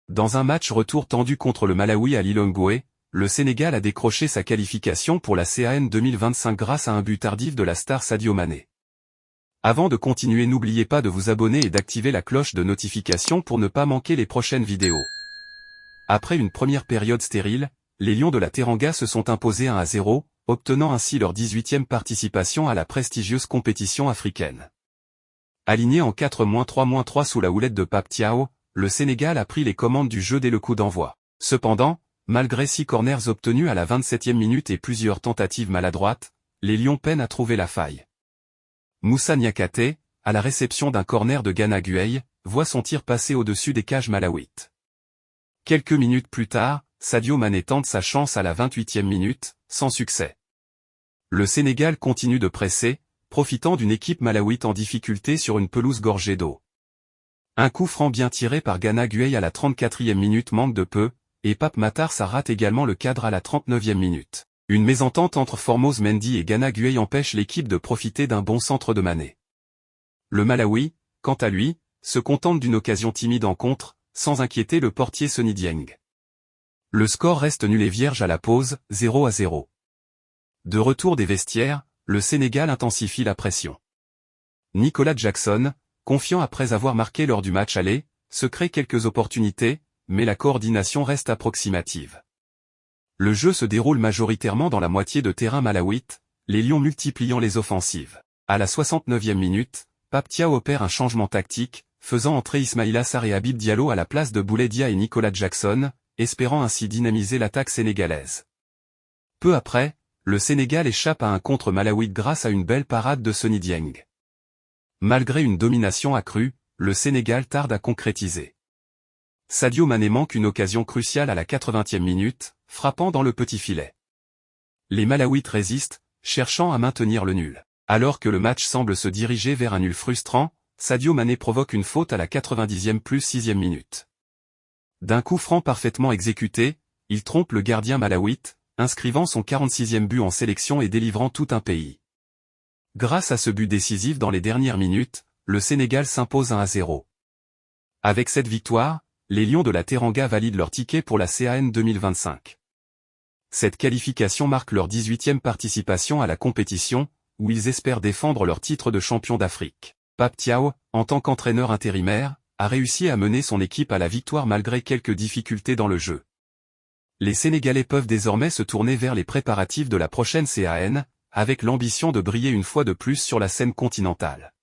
Dans un match retour tendu contre le Malawi à Lilongwe, le Sénégal a décroché sa qualification pour la CAN 2025 grâce à un but tardif de la star Sadio Mané. Avant de continuer, n'oubliez pas de vous abonner et d'activer la cloche de notification pour ne pas manquer les prochaines vidéos. Après une première période stérile, les Lions de la Teranga se sont imposés 1-0, obtenant ainsi leur 18e participation à la prestigieuse compétition africaine. Aligné en 4-3-3 sous la houlette de Pape Thiaw, le Sénégal a pris les commandes du jeu dès le coup d'envoi. Cependant, malgré 6 corners obtenus à la 27e minute et plusieurs tentatives maladroites, les Lions peinent à trouver la faille. Moussa Niakhaté, à la réception d'un corner de Gana Gueye, voit son tir passer au-dessus des cages malawites. Quelques minutes plus tard, Sadio Mané tente sa chance à la 28e minute, sans succès. Le Sénégal continue de presser, profitant d'une équipe malawite en difficulté sur une pelouse gorgée d'eau. Un coup franc bien tiré par Gana Gueye à la 34e minute manque de peu, et Pape Matar Sarr rate également le cadre à la 39e minute. Une mésentente entre Formose Mendy et Gana Gueye empêche l'équipe de profiter d'un bon centre de Mané. Le Malawi, quant à lui, se contente d'une occasion timide en contre, sans inquiéter le portier Seny Dieng. Le score reste nul et vierge à la pause, 0-0. De retour des vestiaires, le Sénégal intensifie la pression. Nicolas Jackson, confiant après avoir marqué lors du match aller, se crée quelques opportunités, mais la coordination reste approximative. Le jeu se déroule majoritairement dans la moitié de terrain malawite, les Lions multipliant les offensives. À la 69e minute, Pape Thiaw opère un changement tactique, faisant entrer Ismaïla Sarr et Habib Diallo à la place de Boulaye Dia et Nicolas Jackson, espérant ainsi dynamiser l'attaque sénégalaise. Peu après, le Sénégal échappe à un contre malawite grâce à une belle parade de Seny Dieng. Malgré une domination accrue, le Sénégal tarde à concrétiser. Sadio Mané manque une occasion cruciale à la 80e minute, frappant dans le petit filet. Les Malawites résistent, cherchant à maintenir le nul. Alors que le match semble se diriger vers un nul frustrant, Sadio Mané provoque une faute à la 90e plus 6e minute. D'un coup franc parfaitement exécuté, il trompe le gardien malawite, inscrivant son 46e but en sélection et délivrant tout un pays. Grâce à ce but décisif dans les dernières minutes, le Sénégal s'impose 1-0. Avec cette victoire, les Lions de la Teranga valident leur ticket pour la CAN 2025. Cette qualification marque leur 18e participation à la compétition, où ils espèrent défendre leur titre de champion d'Afrique. Pape Thiaw, en tant qu'entraîneur intérimaire, a réussi à mener son équipe à la victoire malgré quelques difficultés dans le jeu. Les Sénégalais peuvent désormais se tourner vers les préparatifs de la prochaine CAN, avec l'ambition de briller une fois de plus sur la scène continentale.